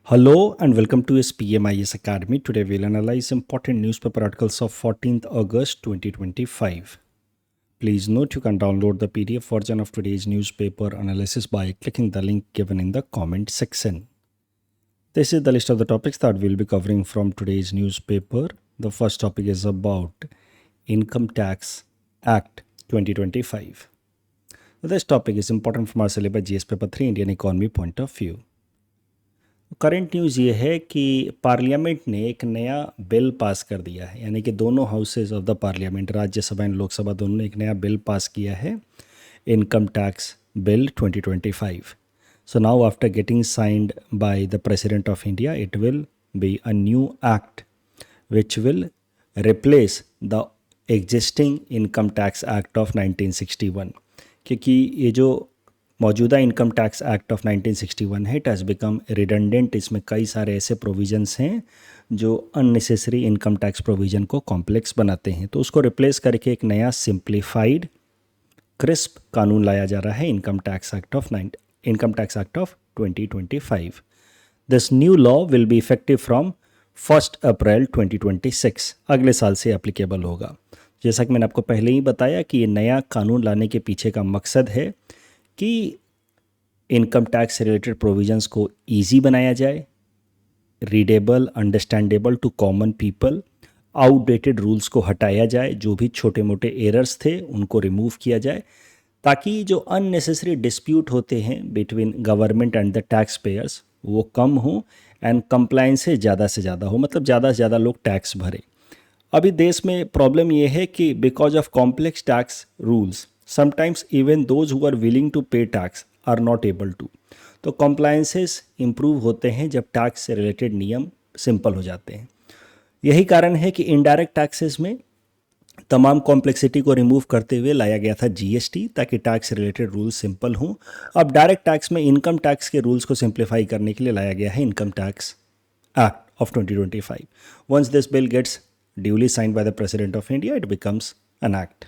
Hello and welcome to SPMIS Academy. Today we'll analyze important newspaper articles of 14th August 2025. Please note you can download the PDF version of today's newspaper analysis by clicking the link given in the comment section. This is the list of the topics that we'll be covering from today's newspaper. The first topic is about Income Tax Act 2025. This topic is important from our syllabus GS Paper 3 Indian Economy point of view. Current news ये है कि parliament ने एक नया bill pass कर दिया है, यानी कि दोनों houses of the parliament, Rajya Sabha and Lok Sabha, दोनों ने एक नया बिल पास किया है, income tax bill 2025. So now after getting signed by the president of India, it will be a new act which will replace the existing income tax act of 1961. क्योंकि ये जो मौजूदा इनकम टैक्स एक्ट ऑफ 1961 है, it has become redundant. इसमें कई सारे ऐसे provisions हैं जो अननेसेसरी इनकम टैक्स प्रोविजन को कॉम्प्लेक्स बनाते हैं. तो उसको रिप्लेस करके एक नया सिंप्लीफाइड क्रिस्प कानून लाया जा रहा है, income tax act of 2025. This new law will be effective from 1 अप्रैल 2026. अगले साल से एप्लीकेबल होगा. जैसा कि मैंने आपको पहले ही बताया कि ये नया कानून लाने के पीछे का मकसद है कि इनकम टैक्स से रिलेटेड प्रोविजंस को इजी बनाया जाए, readable, understandable to common people, outdated rules को हटाया जाए, जो भी छोटे मोटे एरर्स थे उनको रिमूव किया जाए, ताकि जो अननेसेसरी डिस्प्यूट होते हैं between government and the tax payers वो कम हो एंड कंप्लायंस ज़्यादा से ज़्यादा हो, मतलब ज़्यादा से ज़्यादा लोग टैक्स भरें. अभी देश में प्रॉब्लम ये है कि because of complex tax rules sometimes even those who are willing to pay tax are not able to. तो compliances improve होते हैं जब टैक्स से रिलेटेड नियम सिंपल हो जाते हैं. यही कारण है कि इनडायरेक्ट टैक्सेस में तमाम कॉम्प्लेक्सिटी को रिमूव करते हुए लाया गया था जीएसटी, ताकि टैक्स से रिलेटेड रूल्स सिंपल हों. अब डायरेक्ट टैक्स में इनकम टैक्स के रूल्स को सिंप्लीफाई करने के लिए लाया गया है income tax act of 2025. Once this bill gets duly signed by the president of India, it becomes an act.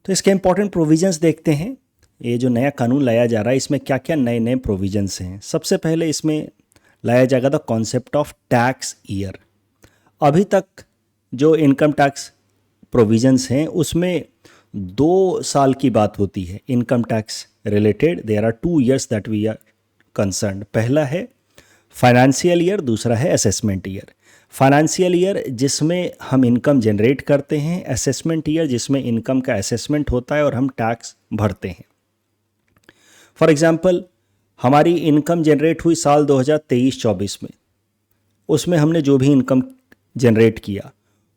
तो इसके इंपॉर्टेंट प्रोविजंस देखते हैं. ये जो नया कानून लाया जा रहा है, इसमें क्या क्या नए नए प्रोविजंस हैं. सबसे पहले इसमें लाया जाएगा the concept of tax year. अभी तक जो इनकम टैक्स प्रोविजंस हैं उसमें 2 साल की बात होती है income tax related. There are 2 years that we are concerned. पहला है फाइनेंशियल ईयर, दूसरा है असेसमेंट ईयर. फाइनेंशियल ईयर जिसमें हम इनकम जनरेट करते हैं, असेसमेंट ईयर जिसमें इनकम का असेसमेंट होता है और हम टैक्स भरते हैं. फॉर एग्जांपल, हमारी इनकम जनरेट हुई साल 2023-24 में, उसमें हमने जो भी इनकम जनरेट किया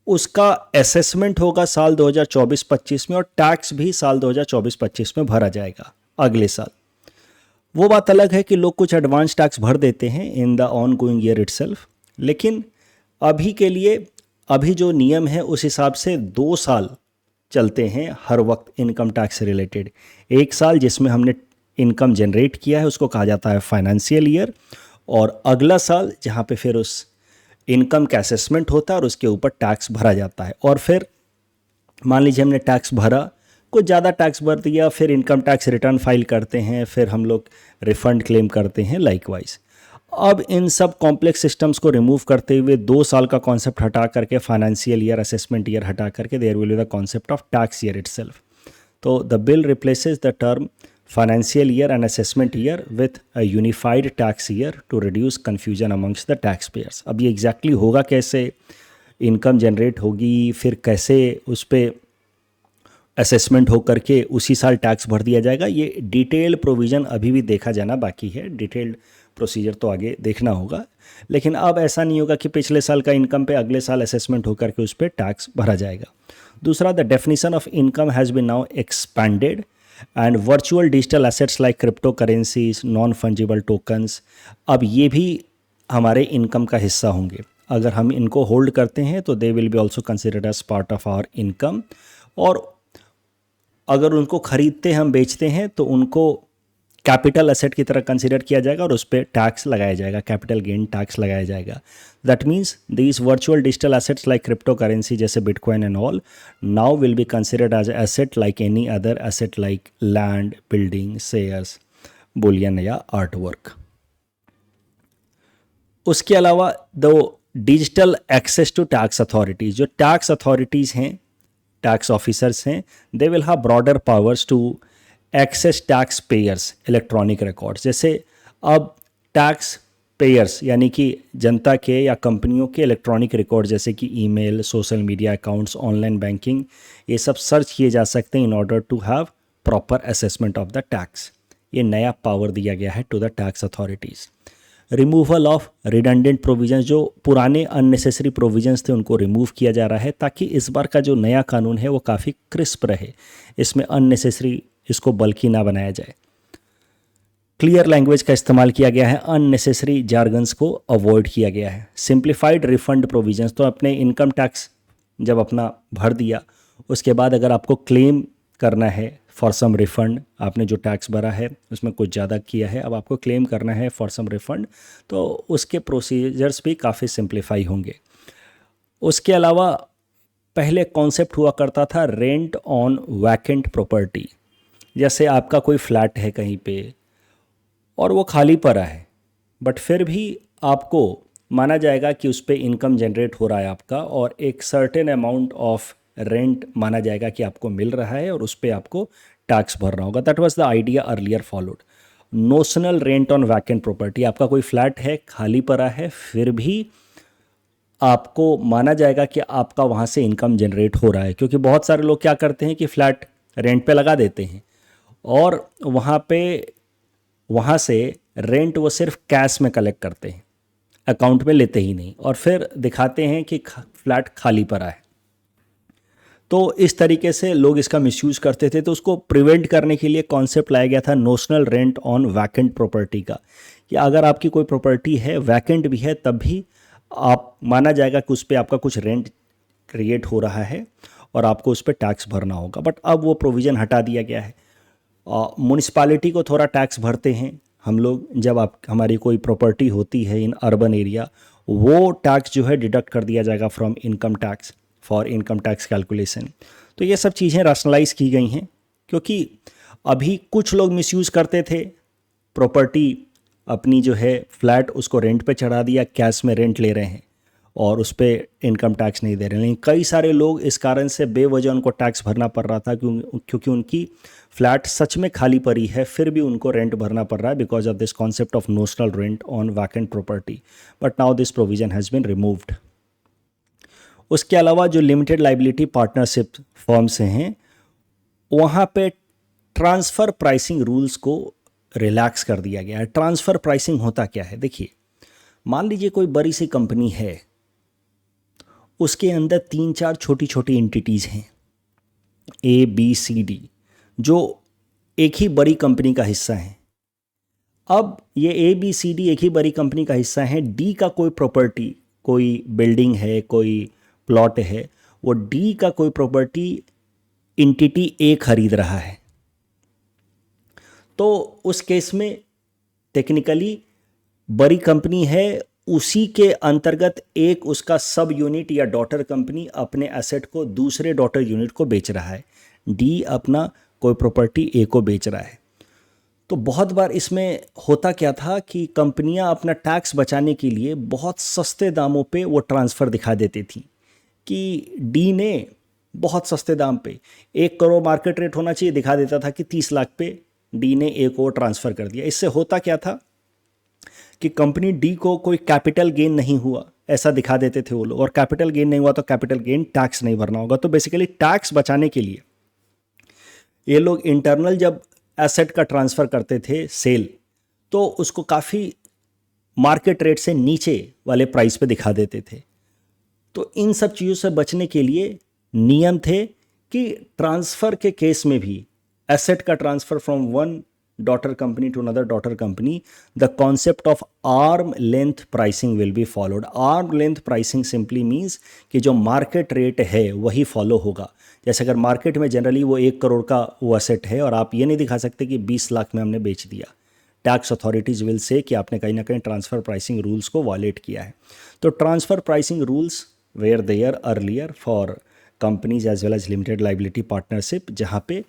उसका असेसमेंट होगा साल 2024-25 में, और टैक्स भी साल 2024-25 में भरा जाएगा अगले साल. वो बात अलग है कि लोग कुछ एडवांस टैक्स भर देते हैं in the on going year itself, लेकिन अभी के लिए अभी जो नियम है उस हिसाब से 2 साल चलते हैं हर वक्त इनकम टैक्स से रिलेटेड. 1 साल जिसमें हमने इनकम जनरेट किया है उसको कहा जाता है फाइनेंशियल ईयर, और अगला साल जहाँ पे फिर उस इनकम का असेसमेंट होता है और उसके ऊपर टैक्स भरा जाता है. और फिर मान लीजिए हमने टैक्स भरा, कुछ ज़्यादा टैक्स भर दिया, फिर इनकम टैक्स रिटर्न फाइल करते हैं, फिर हम लोग रिफंड क्लेम करते हैं लाइकवाइज. अब इन सब कॉम्प्लेक्स सिस्टम्स को रिमूव करते हुए 2 साल का कॉन्सेप्ट हटा करके, फाइनेंशियल ईयर, असेसमेंट ईयर हटा करके, there will be the concept of tax year itself. तो the bill replaces the term financial year and assessment year with a unified tax year to reduce confusion amongst the taxpayers. अब ये exactly होगा कैसे, income generate होगी, फिर कैसे उस पर असेसमेंट हो करके उसी साल टैक्स भर दिया जाएगा, ये डिटेल प्रोविज़न अभी भी देखा जाना बाकी है. डिटेल्ड प्रोसीजर तो आगे देखना होगा, लेकिन अब ऐसा नहीं होगा कि पिछले साल का इनकम पे अगले साल असेसमेंट होकर के उस पर टैक्स भरा जाएगा. दूसरा, the definition of income has been now expanded and virtual digital assets like crypto currencies, non fungible tokens, अब ये भी हमारे इनकम का हिस्सा होंगे. अगर हम इनको होल्ड करते हैं तो they will be also considered as part of our income, और अगर उनको खरीदते हम बेचते हैं तो उनको कैपिटल एसेट की तरह कंसीडर किया जाएगा और उस पर टैक्स लगाया जाएगा, कैपिटल गेन टैक्स लगाया जाएगा. That means these virtual digital assets like crypto currency जैसे bitcoin and all now will be considered as asset like any other asset like land, building, shares, bullion या art work. उसके अलावा दो digital access to tax authorities, जो tax authorities हैं, tax officers हैं, they will have broader powers to access taxpayers electronic records. जैसे अब tax payers यानी कि जनता के या कंपनियों के इलेक्ट्रॉनिक रिकॉर्ड जैसे कि email, social media accounts, online banking, ये सब सर्च किए जा सकते हैं in order to have proper assessment of the tax. ये नया पावर दिया गया है to the tax authorities. Removal of redundant provisions, जो पुराने अननेसेसरी प्रोविजंस थे उनको रिमूव किया जा रहा है ताकि इस बार का जो नया कानून है वो काफ़ी क्रिस्प रहे, इसमें अननेसेसरी इसको बल्कि ना बनाया जाए। क्लियर लैंग्वेज का इस्तेमाल किया गया है, अननेसेसरी जार्गन्स को अवॉइड किया गया है। सिंप्लीफाइड रिफंड प्रोविजंस, तो अपने इनकम टैक्स जब अपना भर दिया उसके बाद अगर आपको क्लेम करना है फॉर सम रिफ़ंड, आपने जो टैक्स भरा है उसमें कुछ ज़्यादा किया है, अब आपको क्लेम करना है फॉर सम रिफ़ंड, तो उसके प्रोसीजर्स भी काफ़ी सिंप्लीफाई होंगे। उसके अलावा पहले कॉन्सेप्ट हुआ करता था रेंट ऑन वैकेंट प्रॉपर्टी। जैसे आपका कोई फ्लैट है कहीं पे और वो खाली पड़ा है, बट फिर भी आपको माना जाएगा कि उस पर इनकम जनरेट हो रहा है आपका, और एक सर्टेन अमाउंट ऑफ रेंट माना जाएगा कि आपको मिल रहा है और उस पर आपको टैक्स भरना होगा। That was the idea earlier followed. Notional rent on vacant property, आपका कोई फ्लैट है खाली पड़ा है फिर भी आपको माना जाएगा कि आपका वहाँ से इनकम जनरेट हो रहा है, क्योंकि बहुत सारे लोग क्या करते हैं कि फ्लैट रेंट पे लगा देते हैं और वहाँ से रेंट वो सिर्फ कैश में कलेक्ट करते हैं, अकाउंट में लेते ही नहीं, और फिर दिखाते हैं कि फ्लैट खाली पड़ा है। तो इस तरीके से लोग इसका मिसयूज़ करते थे, तो उसको प्रिवेंट करने के लिए कॉन्सेप्ट लाया गया था notional rent on vacant property का, कि अगर आपकी कोई प्रॉपर्टी है वैकेंट भी है तब भी आप माना जाएगा कि उस पर आपका कुछ रेंट क्रिएट हो रहा है और आपको उस पर टैक्स भरना होगा। बट अब वो प्रोविज़न हटा दिया गया है। म्यूनिसिपालिटी को थोड़ा टैक्स भरते हैं हम लोग, जब आप हमारी कोई प्रॉपर्टी होती है इन अर्बन एरिया, वो टैक्स जो है डिडक्ट कर दिया जाएगा from income tax for income tax calculation. तो ये सब चीज़ें रैशनलाइज की गई हैं, क्योंकि अभी कुछ लोग मिसयूज़ करते थे प्रॉपर्टी अपनी जो है फ्लैट, उसको रेंट पे चढ़ा दिया, कैश में रेंट ले रहे हैं और उस पर इनकम टैक्स नहीं दे रहे। लेकिन कई सारे लोग इस कारण से बेवजह उनको टैक्स भरना पड़ रहा था, क्योंकि उनकी फ्लैट सच में खाली पड़ी है फिर भी उनको रेंट भरना पड़ रहा है because of this concept of notional rent on vacant property. But now this provision has been removed. उसके अलावा जो लिमिटेड लाइबिलिटी पार्टनरशिप फर्म्स हैं वहाँ पे ट्रांसफ़र प्राइसिंग रूल्स को रिलैक्स कर दिया गया है। ट्रांसफ़र प्राइसिंग होता क्या है, देखिए, मान लीजिए कोई बड़ी सी कंपनी है, उसके अंदर 3-4 छोटी छोटी एंटिटीज़ हैं ABCD, जो एक ही बड़ी कंपनी का हिस्सा है। अब ये ABCD एक ही बड़ी कंपनी का हिस्सा है, D का कोई प्रॉपर्टी, कोई बिल्डिंग है, कोई प्लॉट है, वो D का कोई प्रॉपर्टी एंटिटी A खरीद रहा है, तो उस केस में टेक्निकली बड़ी कंपनी है, उसी के अंतर्गत एक उसका सब यूनिट या डॉटर कंपनी अपने एसेट को दूसरे डॉटर यूनिट को बेच रहा है। डी अपना कोई प्रॉपर्टी ए को बेच रहा है। तो बहुत बार इसमें होता क्या था कि कंपनियां अपना टैक्स बचाने के लिए बहुत सस्ते दामों पे वो ट्रांसफ़र दिखा देती थी कि डी ने बहुत सस्ते दाम पे 1 करोड़ मार्केट रेट होना चाहिए, दिखा देता था कि 30 लाख पे डी ने ए को ट्रांसफ़र कर दिया। इससे होता क्या था कि कंपनी डी को कोई कैपिटल गेन नहीं हुआ ऐसा दिखा देते थे वो लोग, और कैपिटल गेन नहीं हुआ तो कैपिटल गेन टैक्स नहीं भरना होगा। तो बेसिकली टैक्स बचाने के लिए ये लोग इंटरनल जब एसेट का ट्रांसफ़र करते थे सेल, तो उसको काफ़ी मार्केट रेट से नीचे वाले प्राइस पे दिखा देते थे। तो इन सब चीज़ों से बचने के लिए नियम थे कि ट्रांसफ़र के केस में भी एसेट का transfer from one daughter company to another daughter company, the concept of arm length pricing will be followed. Arm length pricing simply means कि जो मार्केट रेट है वही फॉलो होगा। जैसे अगर मार्केट में जनरली वो 1 करोड़ का वो एसेट है और आप ये नहीं दिखा सकते कि 20 लाख में हमने बेच दिया, टैक्स अथॉरिटीज़ विल से कि आपने कहीं ना कहीं ट्रांसफ़र प्राइसिंग रूल्स को वायलेट किया है। तो transfer pricing rules were there earlier for companies as well as limited liability partnership, जहाँ पे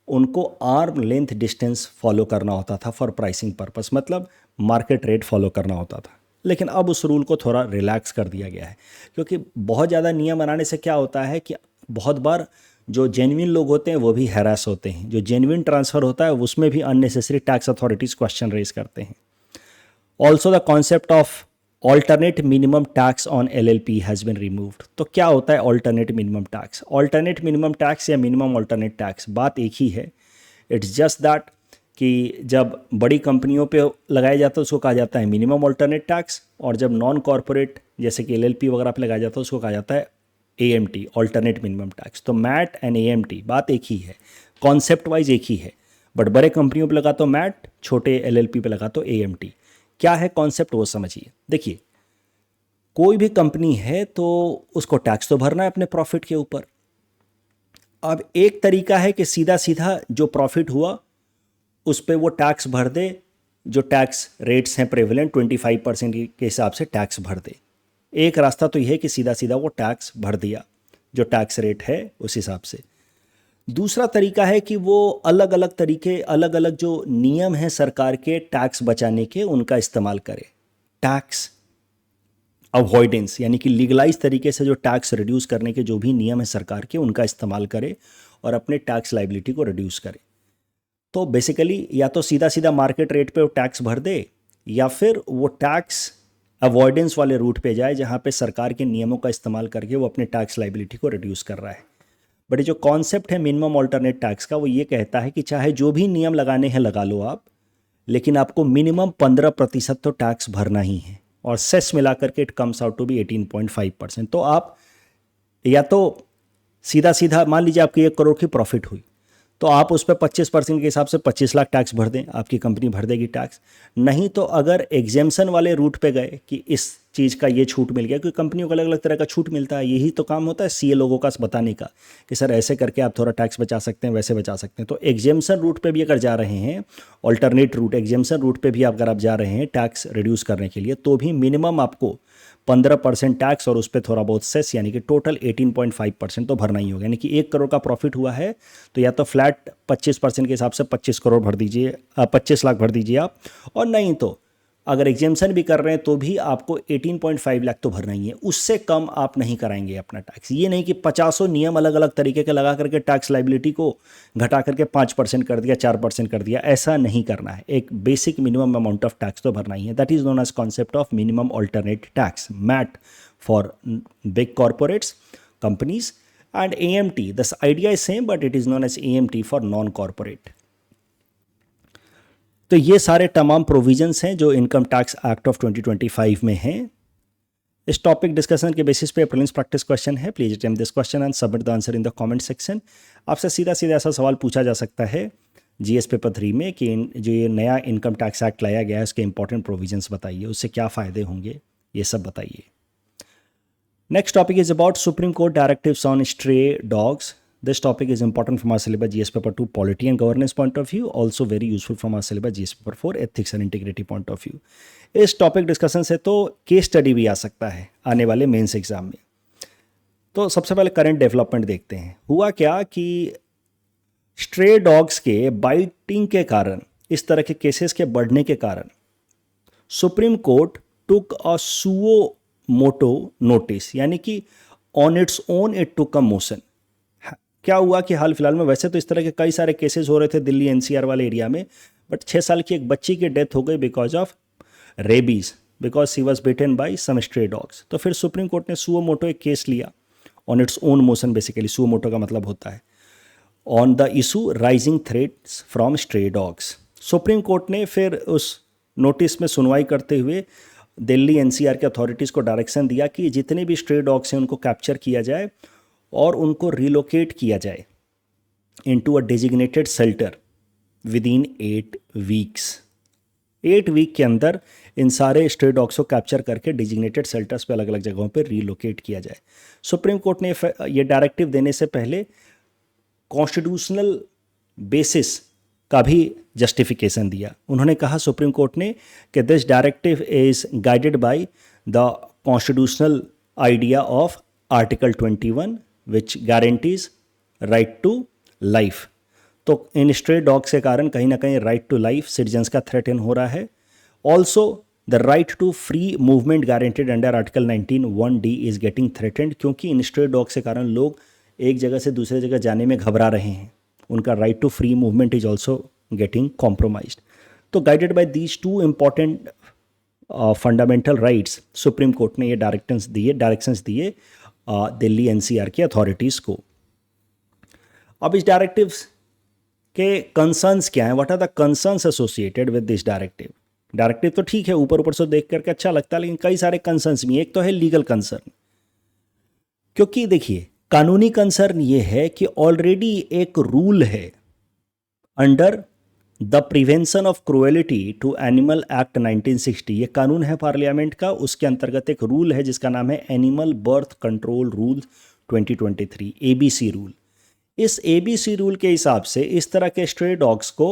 उनको आर्म लेंथ डिस्टेंस फॉलो करना होता था फॉर प्राइसिंग पर्पस, मतलब मार्केट रेट फॉलो करना होता था। लेकिन अब उस रूल को थोड़ा रिलैक्स कर दिया गया है, क्योंकि बहुत ज़्यादा नियम बनाने से क्या होता है कि बहुत बार जो जेन्युइन लोग होते हैं वो भी हैरास होते हैं, जो जेन्युइन ट्रांसफ़र होता है उसमें भी unnecessary tax authorities question raise करते हैं। Also the concept of alternate minimum tax on LLP has been removed. तो क्या होता है alternate minimum tax? Alternate minimum tax या मिनिमम ऑल्टरनेट टैक्स, बात एक ही है। इट्स जस्ट दैट कि जब बड़ी कंपनियों पे लगाया जाता है उसको कहा जाता है मिनिमम ऑल्टरनेट टैक्स, और जब नॉन कॉरपोरेट जैसे कि LLP वगैरह पे लगाया जाता है उसको कहा जाता है AMT, ऑल्टरनेट मिनिमम टैक्स। तो मैट एंड AMT बात एक ही है, कॉन्सेप्ट वाइज एक ही है, बट बड़े कंपनियों पे लगा तो मैट, छोटे LLP पे लगा तो AMT। क्या है कॉन्सेप्ट वो समझिए। देखिए, कोई भी कंपनी है तो उसको टैक्स तो भरना है अपने प्रॉफिट के ऊपर। अब एक तरीका है कि सीधा सीधा जो प्रॉफिट हुआ उस पर वो टैक्स भर दे, जो टैक्स रेट्स हैं प्रेवलेंट 25% के हिसाब से टैक्स भर दे। एक रास्ता तो यह है कि सीधा सीधा वो टैक्स भर दिया जो टैक्स रेट है उस हिसाब से। दूसरा तरीका है कि वो अलग अलग तरीके, अलग अलग जो नियम हैं सरकार के टैक्स बचाने के, उनका इस्तेमाल करे। टैक्स अवॉइडेंस यानी कि लीगलाइज तरीके से जो टैक्स रिड्यूस करने के जो भी नियम है सरकार के, उनका इस्तेमाल करे और अपने टैक्स लाइबिलिटी को रिड्यूस करे। तो बेसिकली या तो सीधा सीधा मार्केट रेट पे वो टैक्स भर दे, या फिर वो टैक्स अवॉइडेंस वाले रूट पे जाए जहाँ पे सरकार के नियमों का इस्तेमाल करके वो अपने टैक्स लाइबिलिटी को रिड्यूस कर रहा है। बट ये जो कॉन्सेप्ट है मिनिमम ऑल्टरनेट टैक्स का, वो ये कहता है कि चाहे जो भी नियम लगाने हैं लगा लो आप, लेकिन आपको मिनिमम 15% तो टैक्स भरना ही है, और सेस मिला करके it comes out to be 18.5%। तो आप या तो सीधा सीधा मान लीजिए आपकी 1 करोड़ की प्रॉफिट हुई, तो आप उस पर 25% के हिसाब से 25 लाख टैक्स भर दें, आपकी कंपनी भर देगी टैक्स। नहीं तो अगर एग्जेम्पशन वाले रूट पे गए कि इस चीज़ का ये छूट मिल गया, क्योंकि कंपनियों को अलग अलग तरह का छूट मिलता है, यही तो काम होता है CA लोगों का बताने का कि सर ऐसे करके आप थोड़ा टैक्स बचा सकते हैं, वैसे बचा सकते हैं। तो एग्जेम्पशन रूट पे भी अगर जा रहे हैं, ऑल्टरनेट रूट एग्जेम्पशन रूट पे भी अगर आप जा रहे हैं टैक्स रिड्यूस करने के लिए, तो भी मिनिमम आपको 15% टैक्स और उस पर थोड़ा बहुत सेस, यानी कि टोटल 18.5% तो भरना ही होगा। यानी कि 1 करोड़ का प्रॉफिट हुआ है तो या तो फ्लैट 25% के हिसाब से 25 करोड़ भर दीजिए, 25 लाख भर दीजिए आप, और नहीं तो अगर एग्जेम्पशन भी कर रहे हैं तो भी आपको 18.5 लाख तो भरना ही है, उससे कम आप नहीं कराएंगे अपना टैक्स। ये नहीं कि 50 नियम अलग अलग तरीके के लगा करके टैक्स लाइबिलिटी को घटा करके 5% कर दिया, 4% कर दिया, ऐसा नहीं करना है। एक basic minimum amount of tax तो भरना ही है। That is known as concept of minimum alternate tax, MAT for big corporates companies, and AMT. The idea is same, but it is known as AMT for non-corporate. तो ये सारे तमाम provisions हैं जो इनकम टैक्स एक्ट ऑफ 2025 में हैं। इस topic discussion के बेसिस पे प्रीलिम्स प्रैक्टिस क्वेश्चन है। Please attempt this question and submit the answer in the comment section. आपसे सीधा सीधा ऐसा सवाल पूछा जा सकता है GS पेपर 3 में कि जो ये नया इनकम टैक्स एक्ट लाया गया है उसके इंपॉर्टेंट प्रोविजंस बताइए, उससे क्या फ़ायदे होंगे, ये सब बताइए। Next topic is about Supreme Court directives on stray dogs. This topic is important from our syllabus GS paper 2 polity and governance point of view, also very useful from our syllabus GS paper 4 ethics and integrity point of view. इस topic discussion से तो case study भी आ सकता है आने वाले mains exam में। तो सबसे पहले करंट डेवलपमेंट देखते हैं। हुआ क्या कि स्ट्रे डॉग्स के बाइटिंग के कारण, इस तरह के केसेस के बढ़ने के कारण, सुप्रीम कोर्ट टुक अ सुओ मोटो नोटिस, यानी कि on its own it took a motion. क्या हुआ कि हाल फिलहाल में, वैसे तो इस तरह के कई सारे केसेस हो रहे थे दिल्ली NCR वाले एरिया में, बट 6 साल की एक बच्ची की डेथ हो गई because of rabies, because she was bitten by some stray dogs. तो फिर सुप्रीम कोर्ट ने सुओ मोटो एक केस लिया on its own motion. Basically suo motu का मतलब होता है on the issue rising threats from stray dogs. Supreme court ने फिर उस नोटिस में सुनवाई करते हुए दिल्ली NCR के अथॉरिटीज़ को डायरेक्शन दिया कि जितने भी स्ट्रे डॉग्स हैं उनको कैप्चर किया जाए और उनको रिलोकेट किया जाए into a designated shelter within 8 weeks. 8 week के अंदर इन सारे स्ट्रे डॉग्स को कैप्चर करके डेजिग्नेटेड शेल्टर्स पे अलग अलग जगहों पे रिलोकेट किया जाए। सुप्रीम कोर्ट ने ये डायरेक्टिव देने से पहले कॉन्स्टिट्यूशनल बेसिस का भी जस्टिफिकेशन दिया। उन्होंने कहा सुप्रीम कोर्ट ने कि this directive is guided by the constitutional idea of article 21 which guarantees right to life. तो इन स्ट्रे डॉग्स के कारण कहीं ना कहीं राइट टू लाइफ सिटीजन्स का थ्रेटन हो रहा है। Also the right to free movement guaranteed under article 19(1)(d) is getting threatened, क्योंकि इन स्ट्रे डॉग्स के कारण लोग एक जगह से दूसरे जगह जाने में घबरा रहे हैं, उनका right to free movement is also getting compromised. तो guided by these two important fundamental rights, supreme court ने ये डायरेक्शंस दिए दिल्ली एनसीआर की अथॉरिटीज़ को। अब इस डायरेक्टिव्स के कंसर्न्स क्या हैं, what are the concerns associated with this directive. Directive तो ठीक है, ऊपर ऊपर से देख करके अच्छा लगता है, लेकिन कई सारे कंसर्न्स भी। एक तो है लीगल कंसर्न, क्योंकि देखिए कानूनी कंसर्न ये है कि ऑलरेडी एक रूल है under the prevention of cruelty to animal act 1960, ये कानून है पार्लियामेंट का, उसके अंतर्गत एक रूल है जिसका नाम है animal birth control rule 2023, ABC rule. इस एबीसी रूल के हिसाब से इस तरह के स्ट्रे डॉग्स को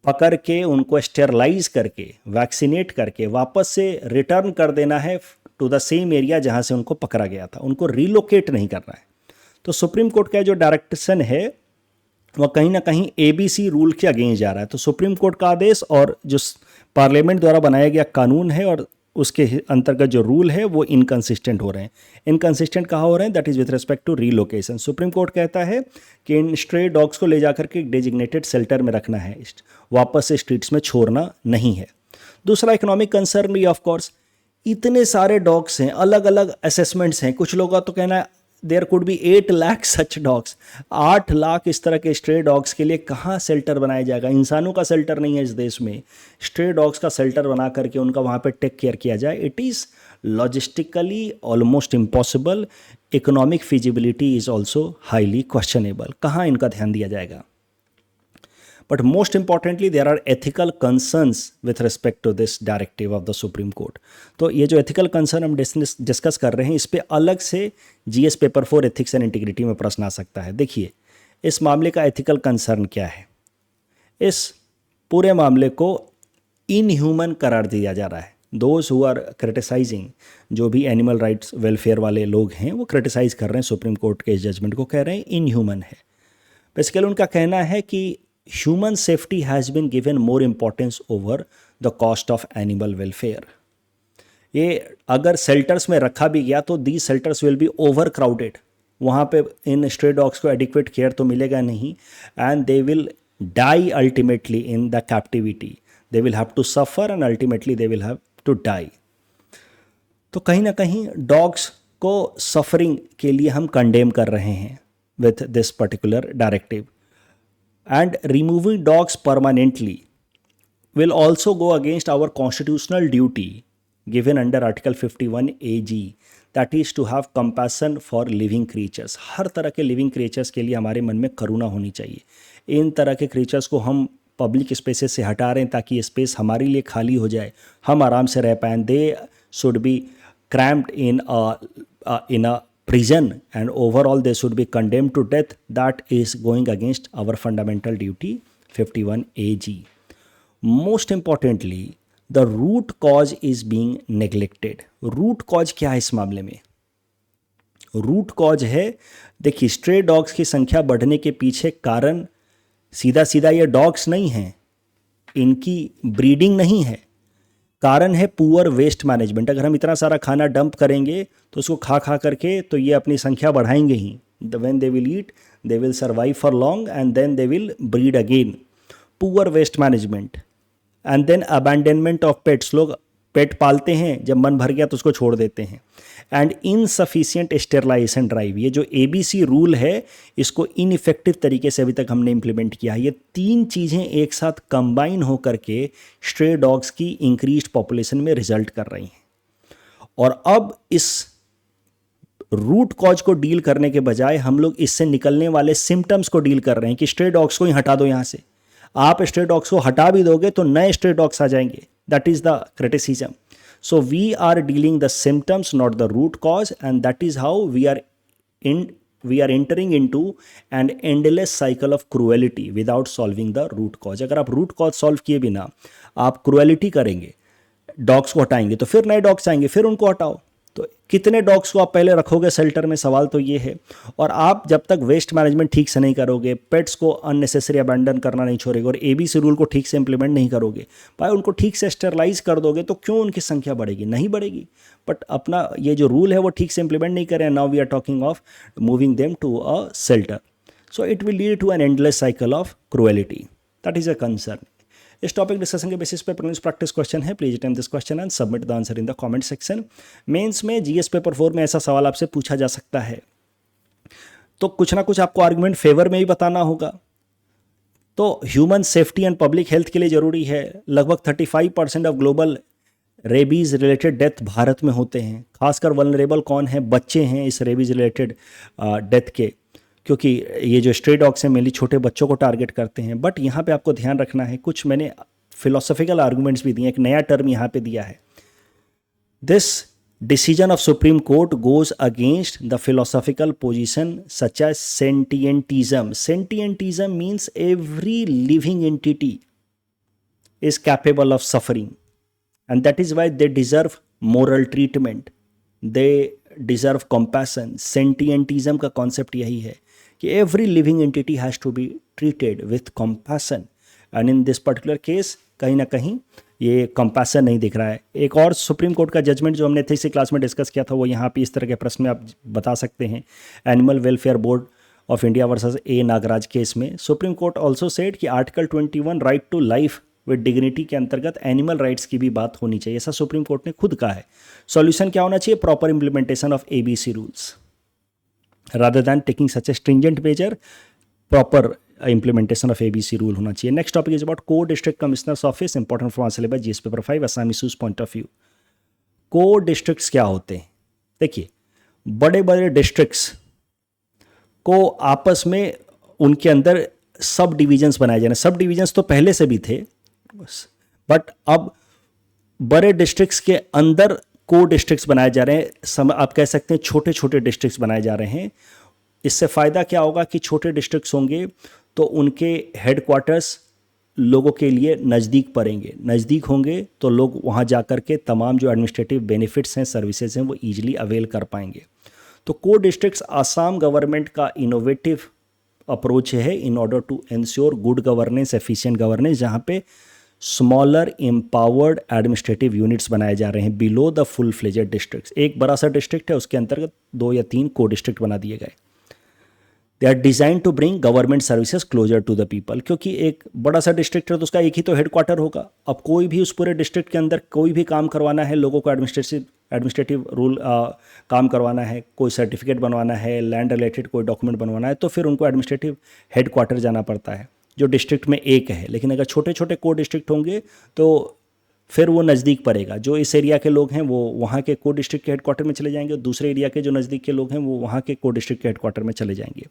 पकड़ के उनको स्टेरलाइज करके वैक्सीनेट करके वापस से रिटर्न कर देना है टू द सेम एरिया जहां से उनको पकड़ा गया था, उनको रिलोकेट नहीं करना है। तो सुप्रीम कोर्ट का जो डायरेक्शन है वह कहीं ना कहीं एबीसी रूल के अगेंस्ट जा रहा है। तो सुप्रीम कोर्ट का आदेश और जो पार्लियामेंट द्वारा बनाया गया कानून है और उसके अंतर्गत जो रूल है वो इनकंसिस्टेंट हो रहे हैं। इनकंसिस्टेंट कहाँ हो रहे हैं? That is with respect to relocation. Supreme court कहता है कि इन स्ट्रे डॉग्स को ले जाकर के डेजिग्नेटेड शेल्टर में रखना है, वापस से स्ट्रीट्स में छोड़ना नहीं है। दूसरा इकोनॉमिक कंसर्न भी ऑफ कोर्स, इतने सारे डॉग्स हैं, अलग अलग असेसमेंट्स हैं। कुछ लोगों का तो कहना है there could be 8 lakh such dogs, 8 lakh इस तरह के स्ट्रे डॉग्स के लिए कहाँ शेल्टर बनाया जाएगा? इंसानों का शेल्टर नहीं है इस देश में, स्ट्रे डॉग्स का शेल्टर बना करके उनका वहाँ पे टेक केयर किया जाए, it is logistically almost impossible. Economic feasibility is also highly questionable. कहाँ इनका ध्यान दिया जाएगा? But most importantly, there are ethical concerns with respect to this directive of the Supreme Court. तो ये जो ethical concern हम डिस्कस कर रहे हैं, इस पे अलग से GS paper 4 ethics and integrity में प्रश्न आ सकता है। देखिए इस मामले का ethical concern क्या है? इस पूरे मामले को इनह्यूमन करार दिया जा रहा है। Those who are criticizing, जो भी एनिमल राइट्स वेलफेयर वाले लोग हैं वो क्रिटिसाइज कर रहे हैं सुप्रीम कोर्ट के इस जजमेंट को, कह रहे हैं इनह्यूमन है। बेसिकली उनका कहना है कि human safety has been given more importance over the cost of animal welfare. ये अगर शेल्टर्स में रखा भी गया तो these shelters will be overcrowded, वहाँ पे इन स्ट्रे डॉग्स को adequate care तो मिलेगा नहीं, and they will die ultimately in the captivity. They will have to suffer and ultimately they will have to die. तो कहीं ना कहीं डॉग्स को सफरिंग के लिए हम कंडेम कर रहे हैं with this particular directive. And removing dogs permanently will also go against our constitutional duty given under Article 51 AG, that is to have compassion for living creatures. हर तरह के लिविंग क्रिएचर्स के लिए हमारे मन में करुणा होनी चाहिए। इन तरह के क्रिएचर्स को हम पब्लिक स्पेसेस से हटा रहे हैं ताकि स्पेस हमारे लिए खाली हो जाए, हम आराम से रह पाएँ। They should be cramped in a prison and overall they should be condemned to death. That is going against our fundamental duty 51 AG. Most importantly, the root cause is being neglected. root cause क्या है इस मामले में? root cause है, देखिए stray dogs की संख्या बढ़ने के पीछे कारण सीधा सीधा ये डॉग्स नहीं हैं, इनकी ब्रीडिंग नहीं है, कारण है पुअर वेस्ट मैनेजमेंट। अगर हम इतना सारा खाना डंप करेंगे तो उसको खा खा करके तो ये अपनी संख्या बढ़ाएंगे ही। When they will eat they will survive for long and then they will breed again. Poor waste management and then abandonment of pets. लोग पेट पालते हैं, जब मन भर गया तो उसको छोड़ देते हैं। एंड इनसफिशिएंट स्टेरलाइजेशन ड्राइव, ये जो एबीसी रूल है इसको इनइफेक्टिव तरीके से अभी तक हमने इम्प्लीमेंट किया है। ये तीन चीज़ें एक साथ कंबाइन होकर के स्ट्रे डॉग्स की इंक्रीज्ड पॉपुलेशन में रिजल्ट कर रही हैं। और अब इस रूट कॉज को डील करने के बजाय हम लोग इससे निकलने वाले सिम्टम्स को डील कर रहे हैं कि स्ट्रे डॉग्स को ही हटा दो यहाँ से। आप स्ट्रे डॉग्स को हटा भी दोगे तो नए स्ट्रे डॉग्स आ जाएंगे। That is the criticism. So we are dealing the symptoms, not the root cause, and that is how we are entering into an endless cycle of cruelty without solving the root cause. अगर आप root cause solve किए बिना आप cruelty करेंगे, dogs को हटाएंगे तो फिर नए डॉग्स आएंगे, फिर उनको हटाओ। तो कितने डॉग्स को आप पहले रखोगे शेल्टर में, सवाल तो ये है। और आप जब तक वेस्ट मैनेजमेंट ठीक से नहीं करोगे, पेट्स को अननेसेसरी अबैंडन करना नहीं छोड़ोगे और एबीसी रूल को ठीक से इंप्लीमेंट नहीं करोगे, भाई उनको ठीक से स्टरलाइज कर दोगे, तो क्यों उनकी संख्या बढ़ेगी? नहीं बढ़ेगी। बट अपना ये जो रूल है वो ठीक से इंप्लीमेंट नहीं करें, now we are talking of moving them to a shelter, so it will lead to an endless cycle of cruelty, that is a concern. इस टॉपिक डिस्कशन के बेसिस पे प्रीलिम्स प्रैक्टिस क्वेश्चन है, please attempt this question and submit the answer in the comment section. Mains में GS paper 4 में ऐसा सवाल आपसे पूछा जा सकता है, तो कुछ ना कुछ आपको आर्गुमेंट फेवर में ही बताना होगा। तो human safety and public health के लिए जरूरी है। लगभग 35% of global rabies related death Bharat में होते हैं। खासकर वल्नरेबल कौन है? बच्चे हैं इस रेबीज रिलेटेड डेथ के, क्योंकि ये जो स्ट्रे डॉग्स हैं मेनली छोटे बच्चों को टारगेट करते हैं। बट यहाँ पे आपको ध्यान रखना है, कुछ मैंने फिलोसॉफिकल आर्गुमेंट्स भी दिए, एक नया टर्म यहाँ पे दिया है, this decision of Supreme Court goes against the philosophical position such as sentientism. Sentientism means every living entity is capable of suffering, and that is why they deserve moral treatment, they deserve compassion. Sentientism का concept यही है कि every living entity has to be treated with compassion, and in this particular case कहीं ना कहीं ये compassion नहीं दिख रहा है। एक और सुप्रीम कोर्ट का जजमेंट जो हमने इसी क्लास में डिस्कस किया था, वो यहाँ पे इस तरह के प्रश्न में आप बता सकते हैं। Animal welfare board of India versus A Nagaraj case में सुप्रीम कोर्ट ऑल्सो सेड कि article 21 right to life with dignity के अंतर्गत एनिमल राइट्स की भी बात होनी चाहिए, ऐसा सुप्रीम कोर्ट ने खुद कहा है। सॉल्यूशन क्या होना चाहिए? Proper implementation of ABC rules rather than taking such a stringent measure, proper implementation of ABC rule होना चाहिए। Next topic is about co district commissioners office, important for syllabus GS paper 5 Assam issues point of view. Co districts क्या होते हैं? देखिए, बड़े बड़े districts को आपस में उनके अंदर सब डिविजन्स बनाए जा रहे हैं। सब डिविजन्स तो पहले से भी थे, बट अब बड़े डिस्ट्रिक्ट्स के अंदर को डिस्ट्रिक्ट्स बनाए जा रहे हैं। आप कह सकते हैं छोटे छोटे डिस्ट्रिक्ट्स बनाए जा रहे हैं। इससे फ़ायदा क्या होगा कि छोटे डिस्ट्रिक्ट्स होंगे तो उनके हेडक्वार्टर्स लोगों के लिए नज़दीक पड़ेंगे, नज़दीक होंगे तो लोग वहाँ जा कर के तमाम जो एडमिनिस्ट्रेटिव बेनिफिट्स हैं, सर्विसेज हैं, वो ईजिली अवेल कर पाएंगे। तो को डिस्ट्रिक्ट्स आसाम गवर्नमेंट का इनोवेटिव अप्रोच है in order to ensure good governance, efficient governance, जहाँ पे स्मॉलर एम्पावर्ड एडमिनिस्ट्रेटिव यूनिट्स बनाए जा रहे हैं below the full fledged districts. एक बड़ा सा डिस्ट्रिक्ट है, उसके अंतर्गत 2 या 3 को डिस्ट्रिक्ट बना दिए गए। They are designed to bring government services closer to the people, क्योंकि एक बड़ा सा डिस्ट्रिक्ट है तो उसका एक ही तो हेडक्वार्टर होगा। अब कोई भी उस पूरे डिस्ट्रिक्ट के अंदर कोई भी काम करवाना है, लोगों को एडमिनिस्ट्रेटिव रूल काम करवाना है, कोई सर्टिफिकेट बनवाना है, लैंड रिलेटेड कोई डॉक्यूमेंट बनवाना है, तो फिर उनको एडमिनिस्ट्रेटिव हेडक्वार्टर जाना पड़ता है जो डिस्ट्रिक्ट में एक है। लेकिन अगर छोटे छोटे को डिस्ट्रिक्ट होंगे तो फिर वो नज़दीक पड़ेगा। जो इस एरिया के लोग हैं वो वहाँ के को डिस्ट्रिक्ट के हेडक्वार्टर में चले जाएंगे, और दूसरे एरिया के जो नज़दीक के लोग हैं वो वहाँ के को डिस्ट्रिक्ट के हेडक्वार्टर में चले जाएंगे।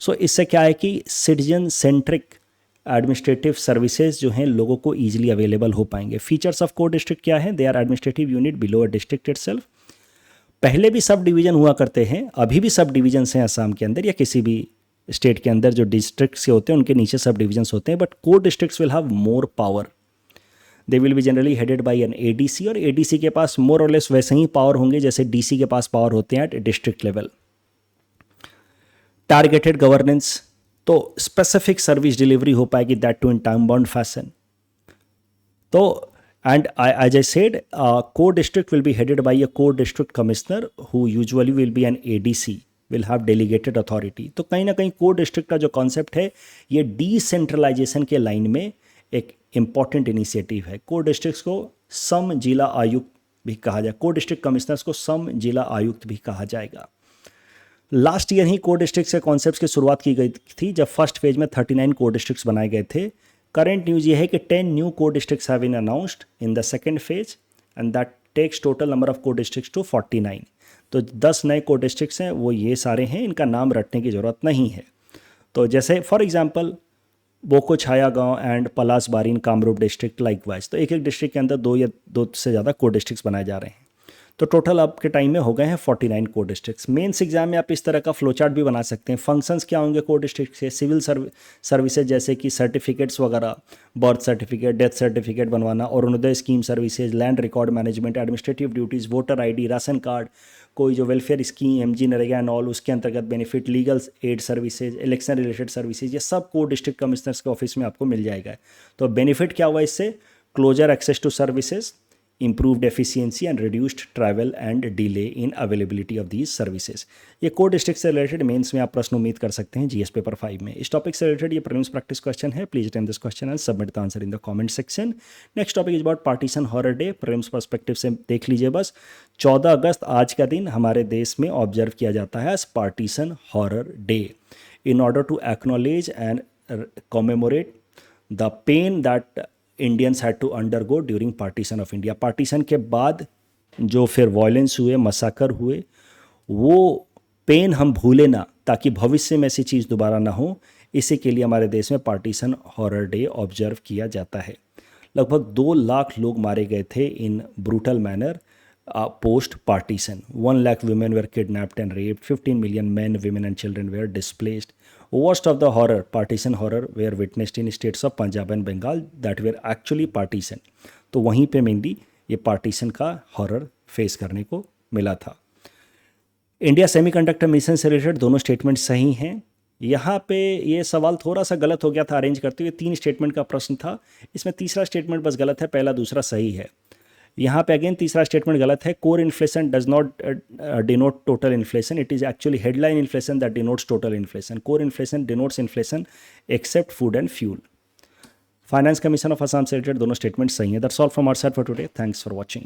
सो इससे क्या है कि सिटीजन सेंट्रिक एडमिनिस्ट्रेटिव सर्विसेज जो हैं लोगों को ईजिली अवेलेबल हो पाएंगे। फीचर्स ऑफ को डिस्ट्रिक्ट क्या है? They are administrative unit below a district itself. पहले भी सब डिवीज़न हुआ करते हैं, अभी भी सब डिवीजन्स हैं असम के अंदर या किसी भी स्टेट के अंदर। जो डिस्ट्रिक्ट्स के होते हैं उनके नीचे सब डिवीजन्स होते हैं, but co districts will have more power. They will be generally headed by an ADC, और एडीसी के पास मोर और लेस वैसे ही पावर होंगे जैसे डीसी के पास पावर होते हैं at district level. Targeted governance, तो स्पेसिफिक सर्विस डिलीवरी हो पाएगी, that too in time bound fashion. तो and as I said, co district will be headed by a co district commissioner who usually will be an ADC, will have delegated authority. तो कहीं ना कहीं को district का जो concept है ये डिसेंट्रलाइजेशन के लाइन में एक इम्पॉर्टेंट इनिशिएटिव है। को डिस्ट्रिक्ट्स को सम जिला आयुक्त भी कहा जाए, को डिस्ट्रिक्ट कमिश्नर्स को सम जिला आयुक्त भी कहा जाएगा। लास्ट ईयर ही को डिस्ट्रिक्ट्स के कॉन्सेप्ट्स की शुरुआत की गई थी, जब फर्स्ट फेज में 39 को डिस्ट्रिक्ट्स बनाए गए थे। करंट न्यूज़ ये है कि 10 new co districts have been announced in the second phase, and that takes total number of co districts to 49। तो 10 नए को डिस्ट्रिक्ट्स हैं, वो ये सारे हैं, इनका नाम रटने की ज़रूरत नहीं है। तो जैसे for example Boko Chhaygaon and Palasbari Kamrup district likewise, तो एक एक डिस्ट्रिक्ट के अंदर 2 या 2 से ज़्यादा को डिस्ट्रिक्ट्स बनाए जा रहे हैं। तो टोटल आपके टाइम में हो गए हैं 49 कोर डिस्ट्रिक्ट्स। मेंस एग्जाम में आप इस तरह का फ्लो चार्ट भी बना सकते हैं। फंक्शंस क्या होंगे कोर डिस्ट्रिक्ट से? सिविल सर्विसेज जैसे कि सर्टिफिकेट्स वगैरह, बर्थ सर्टिफिकेट, डेथ सर्टिफिकेट बनवाना, Orunodoi scheme services, land record management, administrative duties, voter ID, ration card, कोई जो welfare scheme, MG NREGA and all, उसके अंतर्गत benefit, legal aid services, election related services, ये सब कोर डिस्ट्रिक्ट कमिश्नर्स के office में आपको मिल जाएगा। तो बेनिफिट क्या हुआ इससे? Closer access to services, improved efficiency and reduced travel and delay in availability of these services। ये कोर डिस्ट्रिक्ट से रिलेटेड मेंस में आप प्रश्न उम्मीद कर सकते हैं जीएस पेपर 5 में। इस टॉपिक से रिलेटेड ये प्रीलिम्स प्रैक्टिस क्वेश्चन है। Please attempt this question and submit the answer in the comment section. Next topic is about partition horror day. Prelims perspective से देख लीजिए बस। 14 अगस्त आज का दिन हमारे देश में ऑब्जर्व किया जाता है as partition horror day in order to acknowledge and commemorate the pain that Indians had to undergo during partition of India। Partition के बाद जो फिर वायलेंस हुए, मसाकर हुए, वो पेन हम भूले ना, ताकि भविष्य में ऐसी चीज़ दोबारा ना हो। इसी के लिए हमारे देश में पार्टीशन हॉरर डे ऑब्जर्व किया जाता है। लगभग 2 लाख लोग मारे गए थे इन brutal manner post partition। 1 lakh women were kidnapped and raped, 15 million men, women and children were displaced। Worst of the horror, partition horror, were witnessed in states of Punjab and Bengal that were actually partition। तो वहीं पे mainly ये partition का horror face करने को मिला था। India semiconductor mission से रिलेटेड दोनों स्टेटमेंट सही हैं। यहाँ पे ये सवाल थोड़ा सा गलत हो गया था अरेंज करते हुए। 3 स्टेटमेंट का प्रश्न था, इसमें तीसरा स्टेटमेंट बस गलत है, पहला दूसरा सही है। यहाँ पे अगेन तीसरा स्टेटमेंट गलत है। Core inflation does not denote total inflation, it is actually headline inflation that denotes total inflation. Core inflation denotes inflation except food and fuel. Finance commission of Assam से रिलेटेड दोनों स्टेटमेंट सही है। That's all from our side for today. Thanks for watching.